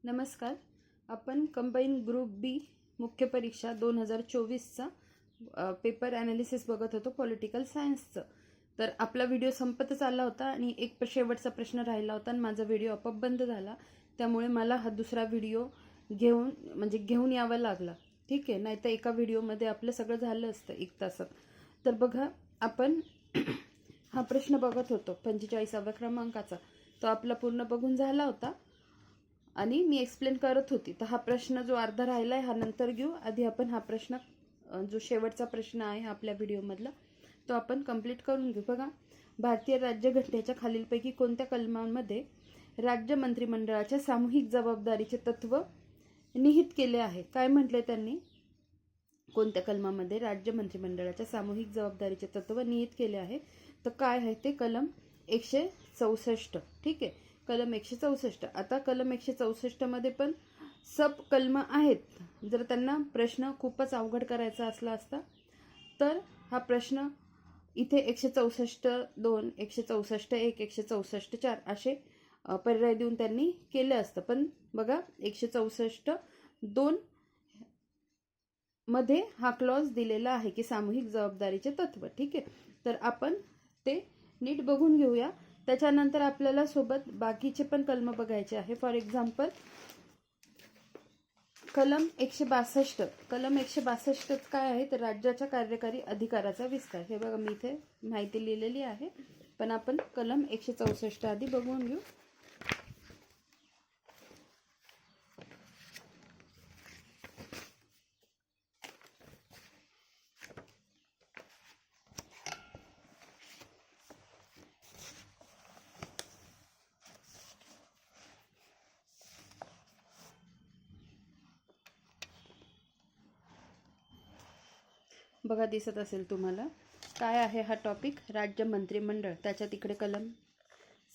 नमस्कार. आपण combine group बी मुख्य परीक्षा 2024चा पेपर ॲनालिसिस बघत होतो पॉलिटिकल सायन्सचं. तर आपला व्हिडिओ संपतच आला होता आणि एक शेवटचा प्रश्न राहिला होता आणि माझा व्हिडिओ आपोआप बंद झाला. त्यामुळे मला हा दुसरा व्हिडिओ घेऊन यावा लागला. ठीक आहे, नाहीतर एका व्हिडिओमध्ये आपलं सगळं झालं असतं 1 तासात. तर बघा, आपण हा प्रश्न बघत होतो 45व्या क्रमांकाचा. तो आपला पूर्ण बघून झाला होता आणि मी एक्सप्लेन करत होती. तर हा प्रश्न जो अर्धा राहिला आहे हा नंतर घेऊ. आधी आपण हा प्रश्न, जो शेवटचा प्रश्न आहे आपल्या व्हिडिओमधला, तो आपण कंप्लीट करून घेऊ. बघा, भारतीय राज्यघटनेच्या खालीलपैकी कोणत्या कलमांमध्ये राज्य मंत्रिमंडळाच्या सामूहिक जबाबदारीचे तत्व निहित केले आहे? काय म्हटले त्यांनी? कोणत्या कलमामध्ये राज्य मंत्रिमंडळाच्या सामूहिक जबाबदारीचे तत्व निहित केले आहे? तर काय आहे ते? कलम 164. ठीक आहे, कलम 164. आता कलम 164 मध्ये पण सब कलम आहेत. जर त्यांना प्रश्न खूपच अवघड करायचा असला असता तर हा प्रश्न इथे 164(2), 164(1), 164(4) असे पर्याय देऊन त्यांनी केले असतं. पण बघा, 164(2) मध्ये हा क्लॉज दिलेला आहे की सामूहिक जबाबदारीचे तत्व. ठीक आहे, तर आपण ते नीट बघून घेऊया. त्याच्यानंतर आपल्याला सोबत बाकीचे पण कलम बघायचे आहे. फॉर एक्झाम्पल कलम 162. कलम 162 काय आहे? तर राज्याच्या कार्यकारी अधिकाराचा विस्तार. हे बघा, मी इथे माहिती लिहिलेली आहे, पण आपण कलम 164 आधी बघून घेऊ. बघा, दिसत असेल तुम्हाला काय आहे हा टॉपिक? राज्य मंत्रिमंडळ. त्याच्या तिकडे कलम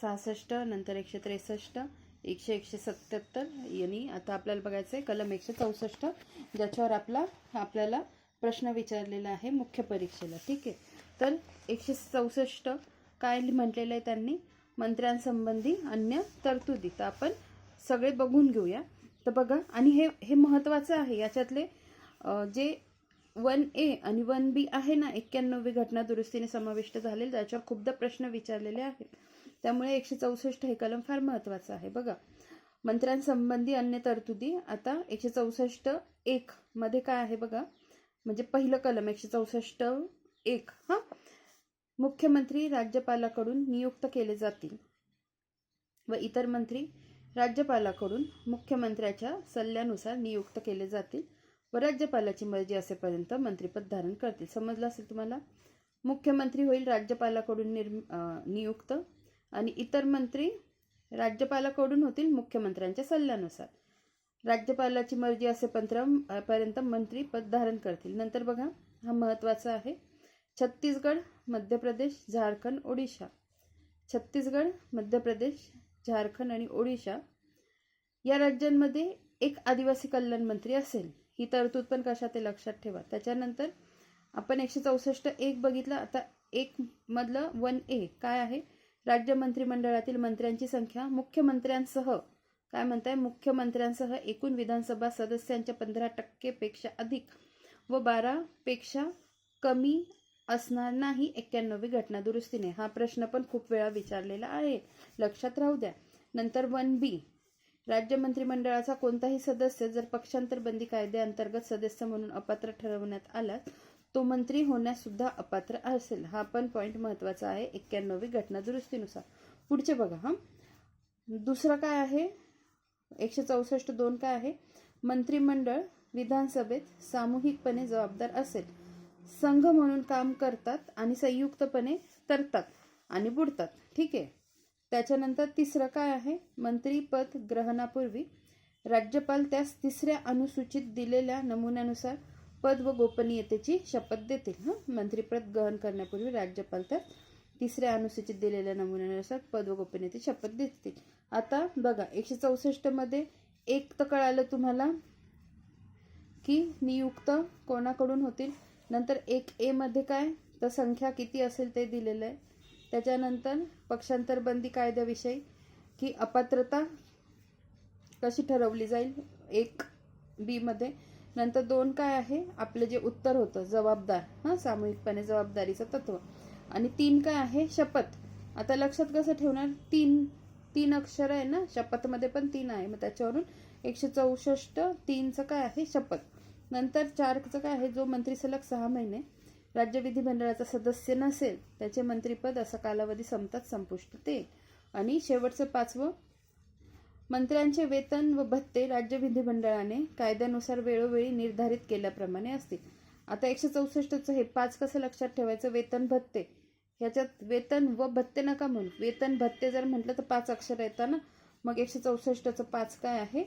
66, नंतर 163, 177 आणि आता आपल्याला बघायचं आहे कलम 164, ज्याच्यावर आपल्याला प्रश्न विचारलेला आहे मुख्य परीक्षेला. ठीक आहे, तर 164 काय म्हटलेलं आहे त्यांनी? मंत्र्यांसंबंधी अन्य तरतुदी. तर आपण सगळे बघून घेऊया. तर बघा, आणि हे महत्त्वाचं आहे. याच्यातले जे 1A आणि 1B आहे ना, 91वी घटना दुरुस्तीने समाविष्ट झालेले, त्याच्यावर खूपदा प्रश्न विचारलेले आहेत. त्यामुळे 164 हे कलम फार महत्त्वाचं आहे. बघा, मंत्र्यांसंबंधी अन्य तरतुदी. आता 164(1) मध्ये काय आहे बघा, म्हणजे पहिलं कलम 164(1). मुख्यमंत्री राज्यपालाकडून नियुक्त केले जातील व इतर मंत्री राज्यपालाकडून मुख्यमंत्र्याच्या सल्ल्यानुसार नियुक्त केले जातील व राज्यपालाची मर्जी असेपर्यंत मंत्रिपद धारण करतील. समजलं असेल तुम्हाला? मुख्यमंत्री होईल राज्यपालाकडून नियुक्त आणि इतर मंत्री राज्यपालाकडून होतील मुख्यमंत्र्यांच्या सल्ल्यानुसार. राज्यपालाची मर्जी असेपर्यंत मंत्रिपद धारण करतील. नंतर बघा, हा महत्त्वाचा आहे. छत्तीसगड, मध्य प्रदेश, झारखंड, ओडिशा. छत्तीसगड, मध्य प्रदेश, झारखंड आणि ओडिशा या राज्यांमध्ये एक आदिवासी कल्याण मंत्री असेल. ही तरतूद पण कशात ते लक्षात ठेवा. त्याच्यानंतर आपण 164(1) बघितलं. आता 1 मधलं 1A काय आहे? राज्य मंत्रिमंडळातील मंत्र्यांची संख्या मुख्यमंत्र्यांसह, काय म्हणताय? मुख्यमंत्र्यांसह एकूण विधानसभा सदस्यांच्या 15% पेक्षा अधिक व 12 पेक्षा कमी असणार नाही 91वी घटना दुरुस्तीने. हा प्रश्न पण खूप वेळा विचारलेला आहे, लक्षात राहू द्या. नंतर 1B, राज्य मंत्रिमंडळाचा कोणताही सदस्य जर पक्षांतर बंदी कायद्याअंतर्गत सदस्य म्हणून अपात्र ठरवण्यात आला तो मंत्री होण्यास सुद्धा अपात्र असेल. हा पण पॉईंट महत्त्वाचा आहे 91वी घटना दुरुस्तीनुसार. पुढचे बघा, दुसरं काय आहे? 164(2) काय आहे? मंत्रिमंडळ विधानसभेत सामूहिकपणे जबाबदार असेल, संघ म्हणून काम करतात आणि संयुक्तपणे तरतात आणि बुडतात. ठीक आहे. त्याच्यानंतर तिसरं काय आहे? मंत्रीपद ग्रहणापूर्वी राज्यपाल त्यास 3ऱ्या अनुसूचित दिलेल्या नमुन्यानुसार पद व गोपनीयतेची शपथ देतील. मंत्रीपद ग्रहण करण्यापूर्वी राज्यपाल त्यास 3ऱ्या अनुसूचित दिलेल्या नमुन्यानुसार पद व गोपनीयतेची शपथ देतील. आता बघा, 164 मध्ये एक तर कळालं तुम्हाला की नियुक्त कोणाकडून होतील. नंतर 1A मध्ये काय? तर संख्या किती असेल ते दिलेलं आहे. त्याच्यानंतर पक्षांतर बंदी कायद्याविषयी की अपात्रता कशी ठरवली जाईल 1B मध्ये. नंतर 2 काय आहे, आपलं जे उत्तर होतं जबाबदार, सामूहिकपणे जबाबदारीचं तत्व. आणि 3 काय आहे, शपथ. आता लक्षात कसं ठेवणार, 3 अक्षर आहे ना, शपथमध्ये पण 3 आहे, मग त्याच्यावरून 164 3चं काय आहे, शपथ. नंतर 4चं काय आहे, जो मंत्री सलग 6 महिने राज्य विधिमंडळाचा सदस्य नसेल त्याचे मंत्रिपद असा कालावधी संपतात संपुष्टात येईल. आणि शेवटचं 5वं, मंत्र्यांचे वेतन व भत्ते राज्य विधिमंडळाने कायद्यानुसार वेळोवेळी निर्धारित केल्याप्रमाणे असतील. आता 164चं हे 5 कसं लक्षात ठेवायचं, वेतन भत्ते. ह्याच्यात वेतन व भत्ते नका म्हणू, वेतन भत्ते जर म्हटलं तर 5 अक्षर येतात ना, मग 164चं 5 काय आहे,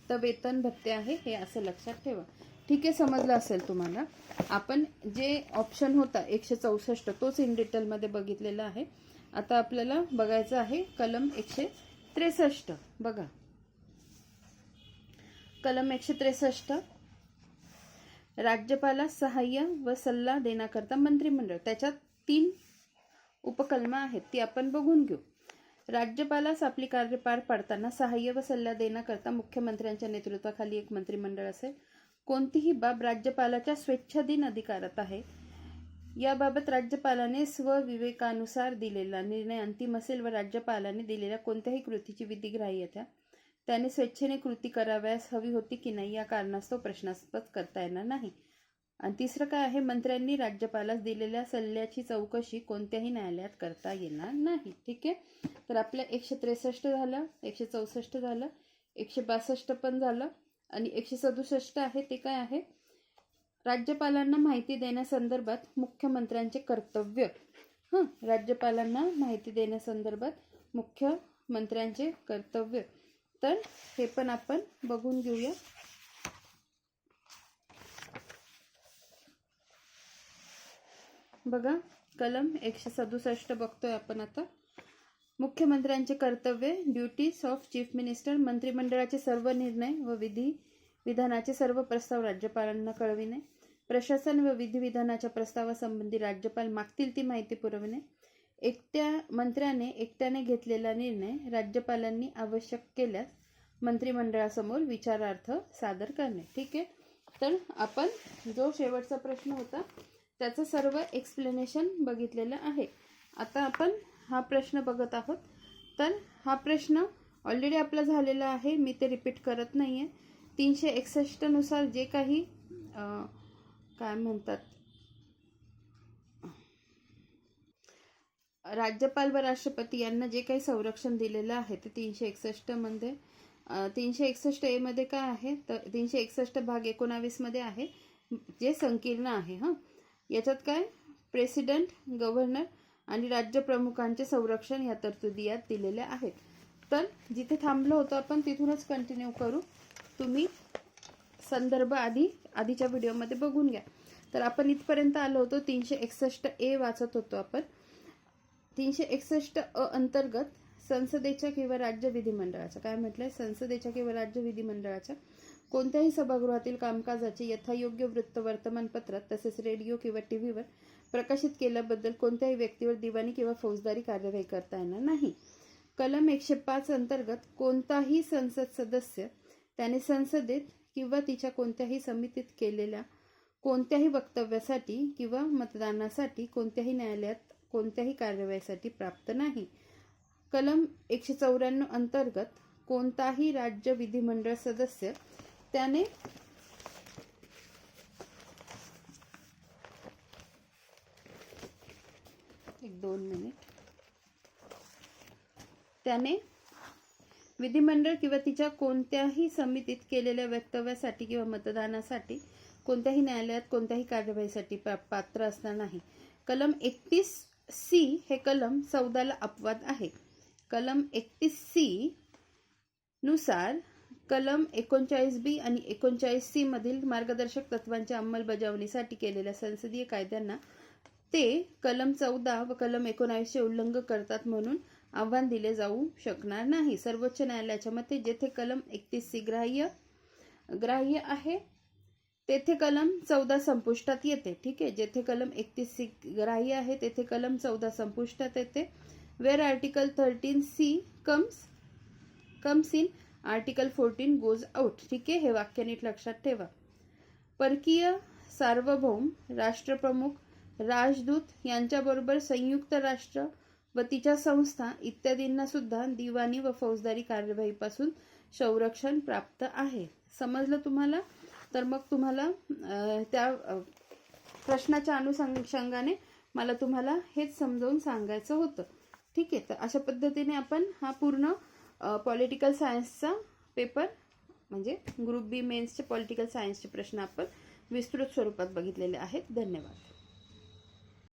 तर वेतन भत्ते आहे, हे असं लक्षात ठेवा. ठीक आहे, समजलं असेल तुम्हाला. आपण जे ऑप्शन होता 164 तोच इन डिटेलमध्ये बघितलेला आहे. आता आपल्याला बघायचं आहे कलम 163. बघा, कलम 163, राज्यपालास सहाय्य व सल्ला देण्याकरता मंत्रिमंडळ. त्याच्यात 3 उपकलमं आहेत, ती आपण बघून घेऊ. राज्यपालास आपली कार्य पार पाडताना सहाय्य व सल्ला देण्याकरता मुख्यमंत्र्यांच्या नेतृत्वाखाली एक मंत्रिमंडळ असेल. कोणतीही बाब राज्यपालाच्या स्वेच्छाधीन अधिकारात आहे. याबाबत राज्यपालाने स्वविवेकानुसार दिलेला निर्णय अंतिम असेल व राज्यपालाने दिलेल्या कोणत्याही कृतीची विधिग्राह्यता त्याने स्वेच्छेने कृती करावयास हवी होती की नाही या कारणास्तव प्रश्नास्पद करता येणार नाही. आणि 3रं काय आहे, मंत्र्यांनी राज्यपालास दिलेल्या सल्ल्याची चौकशी कोणत्याही न्यायालयात करता येणार नाही. ठीक आहे, तर आपलं 163 झालं, 164 झालं, 162 पण झालं. आणि 167 आहे ते काय आहे, राज्यपालांना माहिती देण्यासंदर्भात मुख्यमंत्र्यांचे कर्तव्य. राज्यपालांना माहिती देण्यासंदर्भात मुख्यमंत्र्यांचे कर्तव्य. तर हे पण आपण बघून घेऊया. बघा, कलम 167 बघतोय आपण आता. मुख्यमंत्र्यांचे कर्तव्य, ड्युटीज ऑफ चीफ मिनिस्टर. मंत्रिमंडळाचे सर्व निर्णय व विधानाचे सर्व प्रस्ताव राज्यपालांना कळविणे. प्रशासन व विधिविधानाच्या प्रस्तावासंबंधी राज्यपाल मागतील ती माहिती पुरविणे. मंत्र्याने एकट्याने घेतलेला निर्णय राज्यपालांनी आवश्यक केल्यास मंत्रिमंडळासमोर विचारार्थ सादर करणे. ठीक आहे, तर आपण जो शेवटचा प्रश्न होता त्याचं सर्व एक्सप्लेनेशन बघितलेलं आहे. आता आपण हा प्रश्न बघत आहोत. तर हा प्रश्न ऑलरेडी आपला झालेला आहे, मी ते रिपीट करत नाही आहे. 361 नुसार जे काही काय म्हणतात, राज्यपाल व राष्ट्रपती यांना जे काही संरक्षण दिलेलं आहे ते 361 मध्ये 361 मध्ये काय आहे, तर 361 भाग 19 मध्ये आहे, जे संकीर्ण आहे. याच्यात काय, प्रेसिडेंट, गव्हर्नर आणि राज्य प्रमुखांचे संरक्षण या तरतुदी यात दिलेल्या आहेत. तर जिथे थांबलो होतो आपण तिथूनच कंटिन्यू करू. तुम्ही संदर्भ आधीच्या व्हिडिओमध्ये बघून घ्या. तर आपण इथपर्यंत आलो होतो, 361A वाचत होतो आपण. 361 अंतर्गत संसदेच्या किंवा राज्य विधिमंडळाच्या, काय म्हटलंय, संसदेच्या किंवा राज्य विधिमंडळाच्या कोणत्याही सभागृहातील कामकाजाचे यथायोग्य वृत्त वर्तमानपत्रात तसेच रेडिओ किंवा टीव्हीवर प्रकाशित केल्याबद्दल कोणत्याही व्यक्तीवर दिवाणी किंवा फौजदारी कार्यवाही करता येणार नाही. कलम 105 अंतर्गत कोणताही संसद सदस्य त्याने संसदेत किंवा तिच्या कोणत्याही समितीत केलेल्या कोणत्याही वक्तव्यासाठी किंवा मतदानासाठी कोणत्याही न्यायालयात कोणत्याही कार्यवाहीसाठी प्राप्त नाही. कलम 194 अंतर्गत कोणताही राज्य विधिमंडळ सदस्य त्याने त्याने विधिमंडळ किंवा तिच्या कोणत्याही समितीत केलेल्या वक्तव्यासाठी किंवा मतदानासाठी कोणत्याही न्यायालयात कोणत्याही कार्यवाहीसाठी पात्र असणार नाही. कलम 31C हे कलम 14ला अपवाद आहे. कलम 31C नुसार कलम 39B आणि 39C मधील मार्गदर्शक तत्वांच्या अंमलबजावणीसाठी केलेल्या संसदीय कायद्यांना ते कलम 14 व कलम 19 उल्लंघन करतात म्हणून आव्हान दिले जाऊ शकणार नाही. सर्वोच्च न्यायालयाच्या मते जेथे कलम 31C ग्राह्य आहे तेथे कलम 14 संपुष्टात येते. ठीक आहे, जेथे कलम 31C ग्राह्य आहे तेथे कलम 14 संपुष्टात येते. Where article 13C comes in article 14 goes out. ठीक आहे, हे वाक्य नीट लक्षात ठेवा. परकीय सार्वभौम राष्ट्रप्रमुख, राजदूत यांच्याबरोबर संयुक्त राष्ट्र व तिच्या संस्था इत्यादींना सुद्धा दिवाणी व फौजदारी कार्यवाहीपासून संरक्षण प्राप्त आहे. समजलं तुम्हाला? तर मग तुम्हाला त्या प्रश्नाच्या अनुषंगाने मला तुम्हाला हेच समजावून सांगायचं होतं. ठीक आहे, तर अशा पद्धतीने आपण हा पूर्ण पॉलिटिकल सायन्सचा पेपर म्हणजे ग्रुप बी मेन्सचे पॉलिटिकल सायन्सचे प्रश्न आपण विस्तृत स्वरूपात बघितलेले आहेत. धन्यवाद.